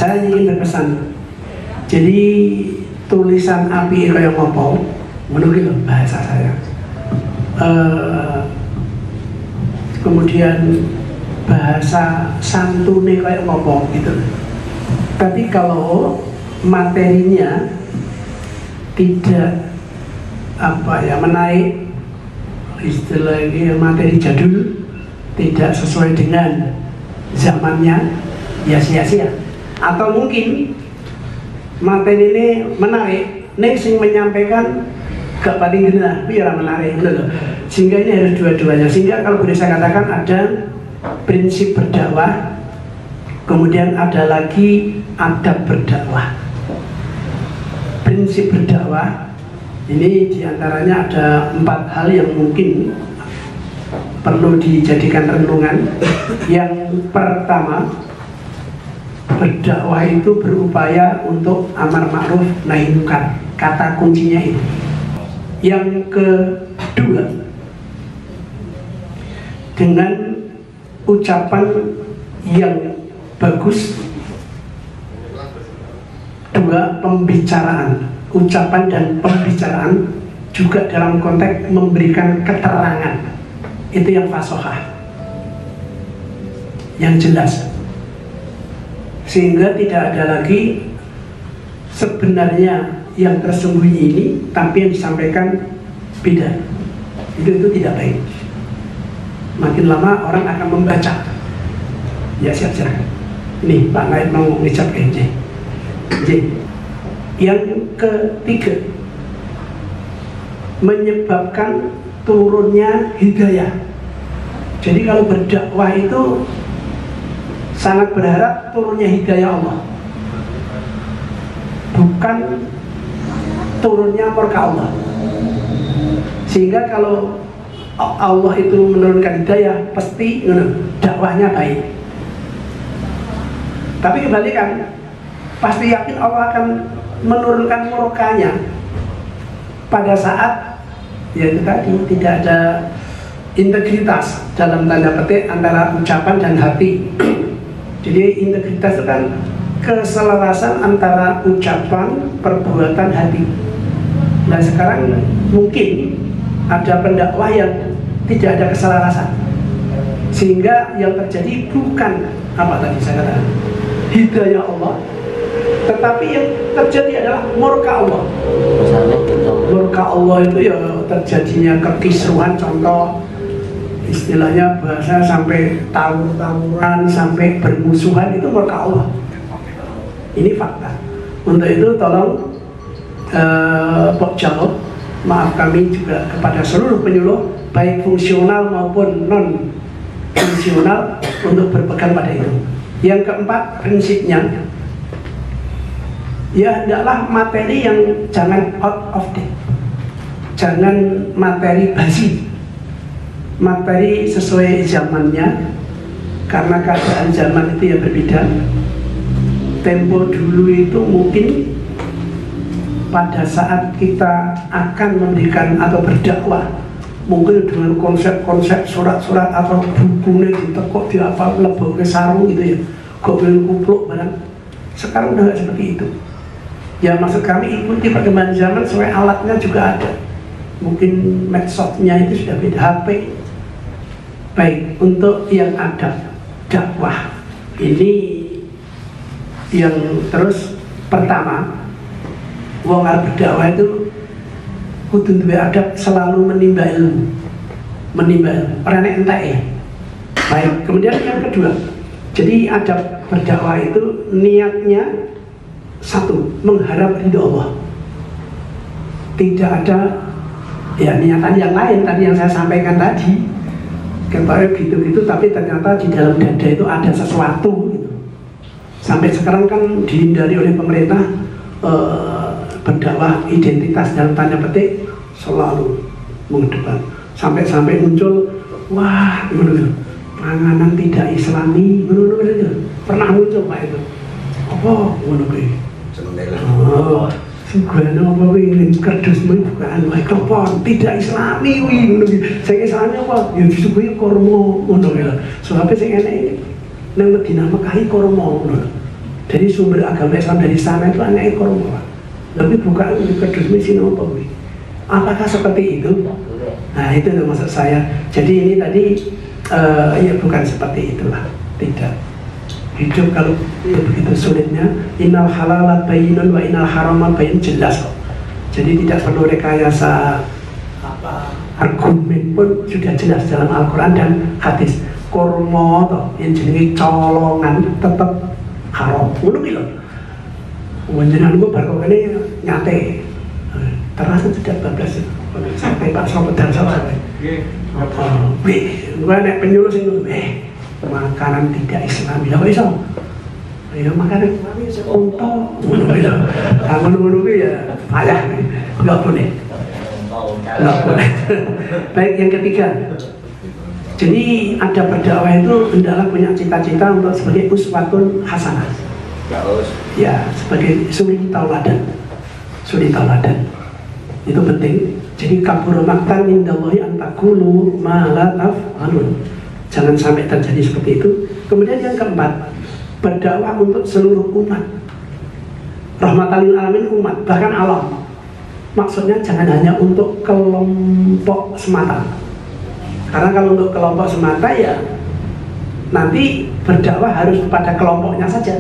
Saya ingin berpesan. Jadi tulisan api kaya ngopo, menurut bahasa saya. Kemudian bahasa santune kaya ngopo gitu. Tapi kalau materinya tidak menaik, istilahnya materi jadul, tidak sesuai dengan zamannya, ya sia-sia. Atau mungkin materi ini menarik, nek sing menyampaikan gak paling gena, biar menarik gitu. Sehingga ini harus dua-duanya. Sehingga kalau boleh saya katakan ada prinsip berdakwah, kemudian ada lagi adab berdakwah. Prinsip berdakwah ini diantaranya ada 4 hal yang mungkin perlu dijadikan renungan. Yang pertama, berdakwah itu berupaya untuk amar ma'ruf nahi munkar. Kata kuncinya itu. Yang kedua, dengan ucapan yang bagus. Dua, pembicaraan. Ucapan dan pembicaraan juga dalam konteks memberikan keterangan. Itu yang fasohah, yang jelas, sehingga tidak ada lagi sebenarnya yang tersembunyi ini, tapi yang disampaikan beda. Itu tidak baik. Makin lama orang akan membaca. Ya siap-siap. Ini Pak Naib mau ngecap J. Yang ketiga, menyebabkan turunnya hidayah. Jadi kalau berdakwah itu sangat berharap turunnya hidayah Allah, bukan turunnya murka Allah. Sehingga kalau Allah itu menurunkan hidayah, pasti dakwahnya baik. Tapi kebalikan, pasti yakin Allah akan menurunkan murkanya pada saat yaitu tadi tidak ada integritas dalam tanda petik antara ucapan dan hati. Jadi integritas itu kan keselarasan antara ucapan, perbuatan, hati. Nah sekarang mungkin ada pendakwah yang tidak ada keselarasan, sehingga yang terjadi bukan apa tadi saya katakan hidayah Allah, tetapi yang terjadi adalah murka Allah. Murka Allah itu ya terjadinya kekisruhan, contoh istilahnya bahasa sampai tawuran, sampai bermusuhan, itu murka Allah. Ini fakta. Untuk itu tolong Pak Jalop, maaf kami juga kepada seluruh penyuluh, baik fungsional maupun non fungsional, untuk berpegang pada itu. Yang keempat, prinsipnya ya hendaklah materi yang jangan out of date, jangan materi basi, materi sesuai zamannya, karena keadaan zaman itu ya berbeda. Tempo dulu itu mungkin pada saat kita akan memberikan atau berdakwah, mungkin dengan konsep-konsep surat-surat atau bukunya ditekuk di apa lebok ke sarung gitu ya, gobel kupluk barang. Sekarang udah gak seperti itu. Ya maksud kami ikuti perkembangan zaman sesuai alatnya juga ada. Mungkin medsosnya itu sudah beda, HP. Baik, untuk yang ada dakwah ini yang terus pertama, wong arep berdakwah itu kudu duwe adab selalu menimba ilmu. Ora nek enteke. Baik, kemudian yang kedua, jadi adab berdakwah itu niatnya satu, mengharap ridho Allah. Tidak ada ya niatan yang lain tadi yang saya sampaikan tadi. Kemarin gitu-gitu, tapi ternyata di dalam dada itu ada sesuatu gitu. Sampai sekarang kan dihindari oleh pemerintah berdakwah identitas dalam tanda petik selalu mengedepan. Sampai muncul, wah, panganan tidak Islami, pernah muncul Pak itu. Apa ngono kuwi? Oh, sugana apa kuwi kerdus bukaan mikrofon tidak Islami kuwi ngono kuwi. Sing Islami apa? Ya disuguhi kurma ngono kuwi. Sebab sing enek nang Madinah Mekah kurma ngono. Jadi sumber agama Islam dari sana itu hanya ekonomi. Tapi bukan kedus misi nopo. Apakah seperti itu? Nah itu maksud saya. Jadi ini tadi ya bukan seperti itulah. Tidak. Hidup kalau ya begitu sulitnya. Innal halala bayyinun wa innal harama bayyin, jelas kok. Jadi tidak perlu rekayasa argumen pun sudah jelas dalam Al-Quran dan hadis. Kurma yang jenenge colongan tetap haram. Ngono ki lho. Panjenengan kok bar kok kene nyate. Terasa tidak bablas. Sampai Pak Sopedan sampai. Nggih. Gua nek penyuluh sing makanan tidak Islami. Lah kok iso? Ya makanan Islami unta. Ngono lho. Ngono ki ya payah. Enggak boleh. Enggak boleh. Baik, yang ketiga. Jadi ada berdakwah itu hendaklah punya cita-cita untuk sebagai uswatun hasanah. Ya, sebagai suri tauladan. Suri tauladan. Itu penting. Jadi kabur maktan indallahi an taqulu ma la taf'alun. Jangan sampai terjadi seperti itu. Kemudian yang keempat, berdakwah untuk seluruh umat. Rahmatan lil alamin, umat, bahkan alam. Maksudnya jangan hanya untuk kelompok semata. Karena kalau untuk kelompok semata ya nanti berdakwah harus pada kelompoknya saja.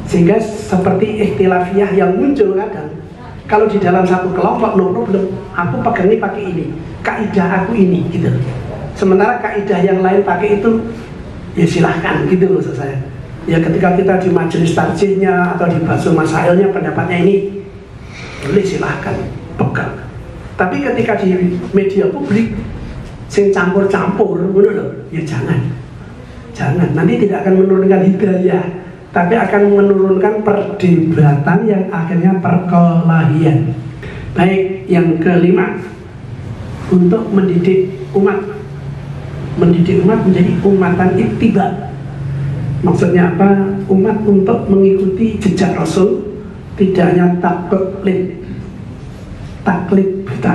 Sehingga seperti ikhtilafiyah yang muncul kadang. Kalau di dalam satu kelompok no problem, aku pegangnya pakai ini, kaidah aku ini gitu. Sementara kaidah yang lain pakai itu ya silahkan gitu maksud saya. Ya ketika kita di majelis tarjihnya atau di basul masailnya pendapatnya ini boleh silahkan pegang. Tapi ketika di media publik sing campur-campur, ya jangan. Nanti tidak akan menurunkan hidayah, tapi akan menurunkan perdebatan yang akhirnya perkelahian. Baik, yang kelima, untuk mendidik umat menjadi umatan ittiba. Maksudnya apa? Umat untuk mengikuti jejak Rasul, tidak hanya taklid buta.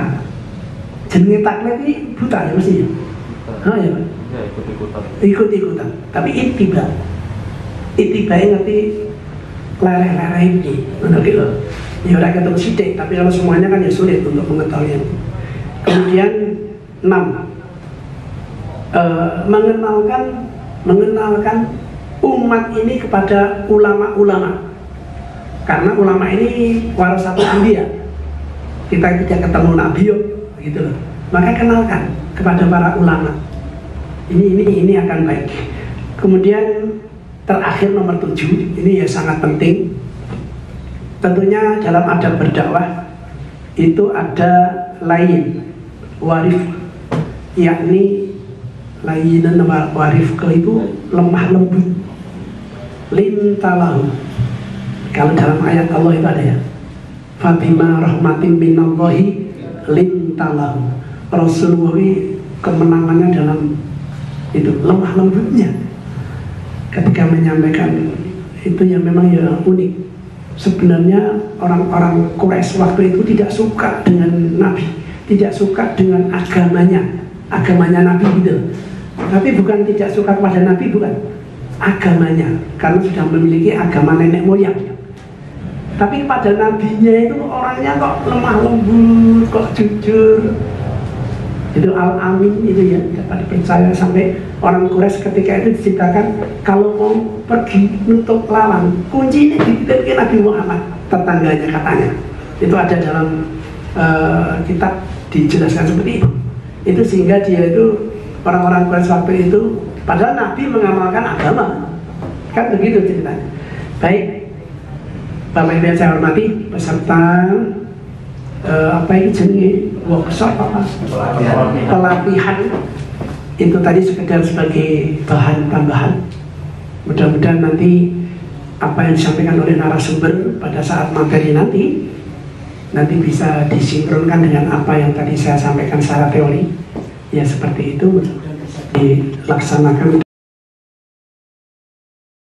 Jenenge taklid ini buta ya mesti ya? Ya Pak? Ya, ikut-ikutan. Tapi ittiba ngerti lereh-lereh ini. Benar gitu. Ya udah ketemu sidik, tapi kalau semuanya kan ya sulit untuk mengetahui. Kemudian 6, mengenalkan umat ini kepada ulama-ulama. Karena ulama ini warasatul anbiya. Kita tidak ketemu nabi gitu loh. Maka kenalkan kepada para ulama. Ini akan baik. Kemudian terakhir nomor 7, ini ya sangat penting. Tentunya dalam adab berdakwah itu ada lain warif, yakni lainan nama warif itu lemah lembut, lintalahu. Kalau dalam ayat Allah itu ada ya, Fatima rahmatin minallahi lintalahu. Rasulullah kemenangannya dalam itu lemah lembutnya ketika menyampaikan itu yang memang ya unik. Sebenarnya orang-orang Quraisy waktu itu tidak suka dengan Nabi, tidak suka dengan agamanya Nabi gitu. Tapi bukan tidak suka kepada Nabi, bukan, agamanya, karena sudah memiliki agama nenek moyang. Tapi pada nabinya itu orangnya kok lemah lembut, kok jujur. Itu al-amin itu ya, dapat dipercaya. Sampai orang Quraisy ketika itu diceritakan kalau mau pergi untuk lawan, kuncinya dititipkan Nabi Muhammad, tetangganya katanya. Itu ada dalam kitab dijelaskan seperti itu. Itu sehingga dia itu orang-orang Quraisy waktu itu, padahal Nabi mengamalkan agama, kan begitu ceritanya. Baik, Bapak Ibu yang saya hormati, peserta apa ini jenis workshop apa? Pelatihan itu tadi sekedar sebagai bahan tambahan. Mudah-mudahan nanti apa yang disampaikan oleh narasumber pada saat materi nanti bisa disinkronkan dengan apa yang tadi saya sampaikan secara teori. Ya seperti itu, mudah-mudahan bisa dilaksanakan.